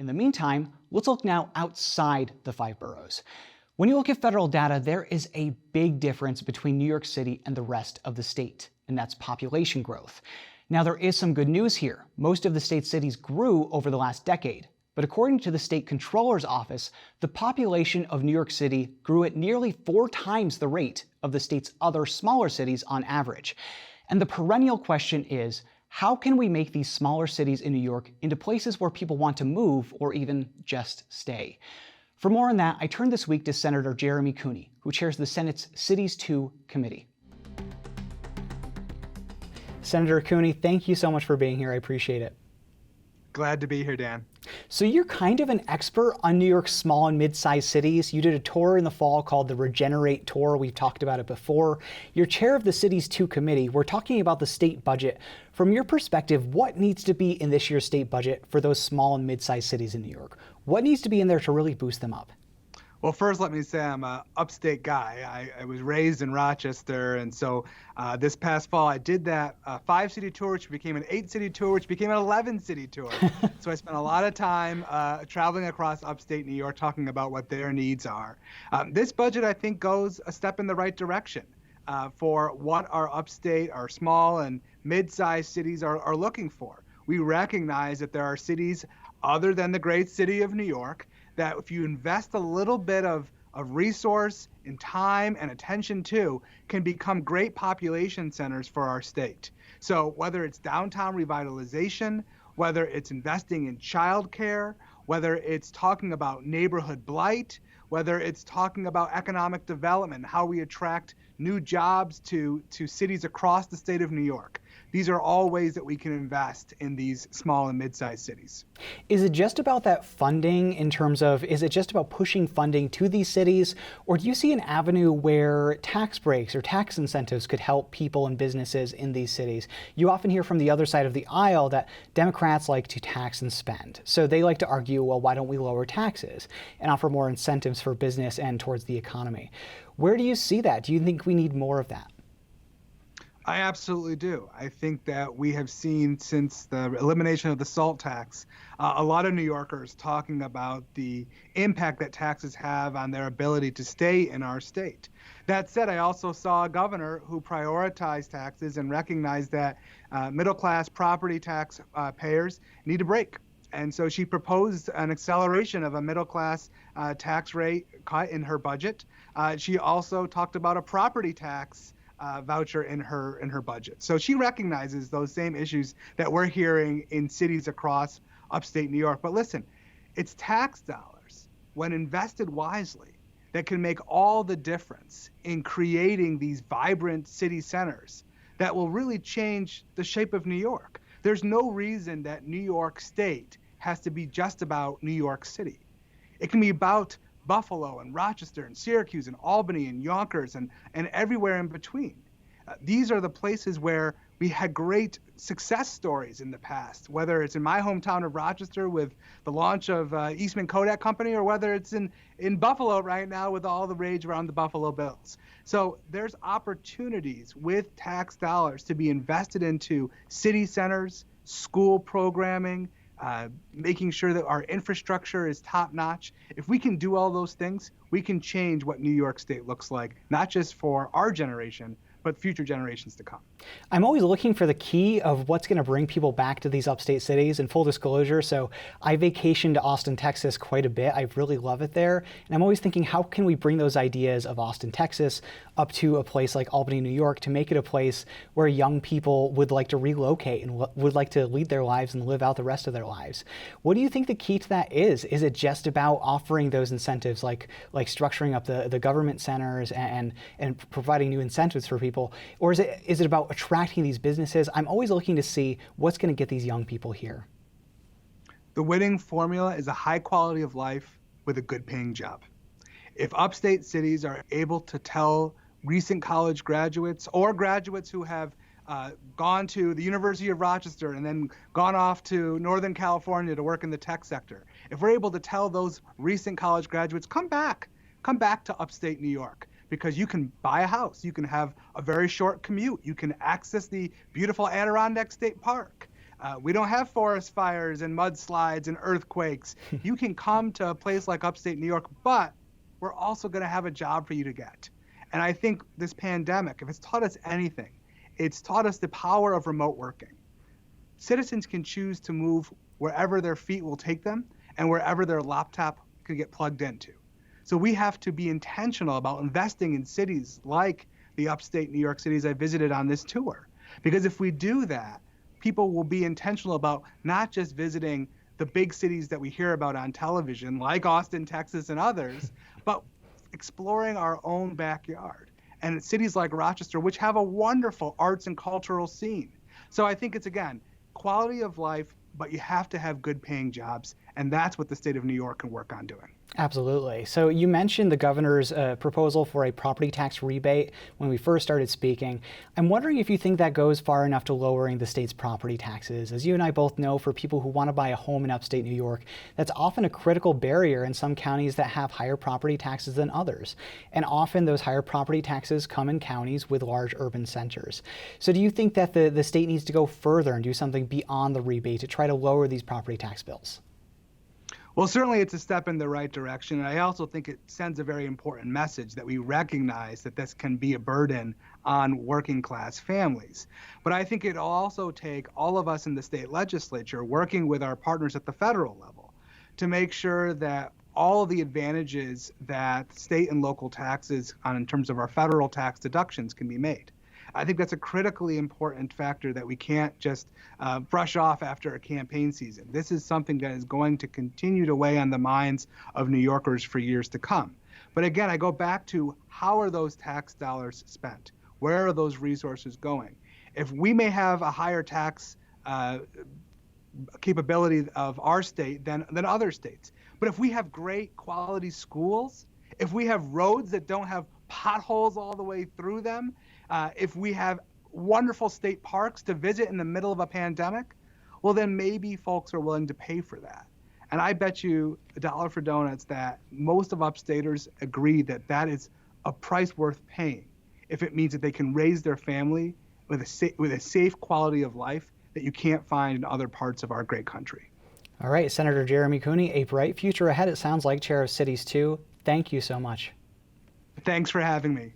In the meantime, let's look now outside the 5 boroughs. When you look at federal data, there is a big difference between New York City and the rest of the state, and that's population growth. Now, there is some good news here. Most of the state's cities grew over the last decade. But according to the state controller's office, the population of New York City grew at nearly 4 times the rate of the state's other smaller cities on average. And the perennial question is, how can we make these smaller cities in New York into places where people want to move or even just stay? For more on that, I turn this week to Senator Jeremy Cooney, who chairs the Senate's Cities 2 committee. Senator Cooney, thank you so much for being here. I appreciate it. Glad to be here, Dan. So you're kind of an expert on New York's small and mid-sized cities. You did a tour in the fall called the Regenerate Tour. We've talked about it before. You're chair of the Cities 2 committee. We're talking about the state budget. From your perspective, what needs to be in this year's state budget for those small and mid-sized cities in New York? What needs to be in there to really boost them up? Well, first, let me say I'm an upstate guy. I was raised in Rochester, and so this past fall I did that 5-city tour, which became an 8-city tour, which became an 11-city tour. So I spent a lot of time traveling across upstate New York, talking about what their needs are. This budget, I think, goes a step in the right direction for what our upstate, our small and mid-sized cities are looking for. We recognize that there are cities other than the great city of New York that if you invest a little bit of resource and time and attention to, can become great population centers for our state. So whether it's downtown revitalization, whether it's investing in childcare, whether it's talking about neighborhood blight, whether it's talking about economic development, how we attract new jobs to cities across the state of New York. These are all ways that we can invest in these small and mid-sized cities. Is it just about that funding in terms of, is it just about pushing funding to these cities? Or do you see an avenue where tax breaks or tax incentives could help people and businesses in these cities? You often hear from the other side of the aisle that Democrats like to tax and spend. So they like to argue, well, why don't we lower taxes and offer more incentives for business and towards the economy? Where do you see that? Do you think we need more of that? I absolutely do. I think that we have seen since the elimination of the SALT tax, a lot of New Yorkers talking about the impact that taxes have on their ability to stay in our state. That said, I also saw a governor who prioritized taxes and recognized that middle-class property tax payers need a break. And so she proposed an acceleration of a middle-class tax rate cut in her budget. She also talked about a property tax voucher in her budget. So she recognizes those same issues that we're hearing in cities across upstate New York. But listen, it's tax dollars, when invested wisely, that can make all the difference in creating these vibrant city centers that will really change the shape of New York. There's no reason that New York State has to be just about New York City. It can be about Buffalo and Rochester and Syracuse and Albany and Yonkers and everywhere in between. These are the places where we had great success stories in the past, whether it's in my hometown of Rochester with the launch of Eastman Kodak Company, or whether it's in Buffalo right now with all the rage around the Buffalo Bills. So there's opportunities with tax dollars to be invested into city centers, school programming, making sure that our infrastructure is top-notch. If we can do all those things, we can change what New York State looks like, not just for our generation, but future generations to come. I'm always looking for the key of what's going to bring people back to these upstate cities. And full disclosure, so I vacationed to Austin, Texas quite a bit. I really love it there. And I'm always thinking, how can we bring those ideas of Austin, Texas up to a place like Albany, New York, to make it a place where young people would like to relocate and would like to lead their lives and live out the rest of their lives? What do you think the key to that is? Is it just about offering those incentives, like structuring up the government centers and providing new incentives for people? Or is it about attracting these businesses? I'm always looking to see what's going to get these young people here. The winning formula is a high quality of life with a good paying job. If upstate cities are able to tell recent college graduates or graduates who have gone to the University of Rochester and then gone off to Northern California to work in the tech sector, if we're able to tell those recent college graduates, come back to upstate New York, because you can buy a house, you can have a very short commute, you can access the beautiful Adirondack State Park. We don't have forest fires and mudslides and earthquakes. You can come to a place like upstate New York, but we're also going to have a job for you to get. And I think this pandemic, if it's taught us anything, it's taught us the power of remote working. Citizens can choose to move wherever their feet will take them and wherever their laptop can get plugged into. So we have to be intentional about investing in cities like the upstate New York cities I visited on this tour. Because if we do that, people will be intentional about not just visiting the big cities that we hear about on television, like Austin, Texas, and others, but exploring our own backyard. And cities like Rochester, which have a wonderful arts and cultural scene. So I think it's, again, quality of life, but you have to have good paying jobs. And that's what the state of New York can work on doing. Absolutely. So you mentioned the governor's proposal for a property tax rebate when we first started speaking. I'm wondering if you think that goes far enough to lowering the state's property taxes. As you and I both know, for people who want to buy a home in upstate New York, that's often a critical barrier in some counties that have higher property taxes than others. And often those higher property taxes come in counties with large urban centers. So do you think that the state needs to go further and do something beyond the rebate to try to lower these property tax bills? Well, certainly it's a step in the right direction. And I also think it sends a very important message that we recognize that this can be a burden on working class families. But I think it'll also take all of us in the state legislature working with our partners at the federal level to make sure that all of the advantages that state and local taxes on in terms of our federal tax deductions can be made. I think that's a critically important factor that we can't just brush off after a campaign season. This is something that is going to continue to weigh on the minds of New Yorkers for years to come. But again, I go back to how are those tax dollars spent? Where are those resources going? If we may have a higher tax capability of our state than other states, but if we have great quality schools, if we have roads that don't have potholes all the way through them, if we have wonderful state parks to visit in the middle of a pandemic, well, then maybe folks are willing to pay for that. And I bet you $1 for donuts that most of upstaters agree that that is a price worth paying if it means that they can raise their family with a safe quality of life that you can't find in other parts of our great country. All right, Senator Jeremy Cooney, a bright future ahead, it sounds like, Chair of Cities 2. Thank you so much. Thanks for having me.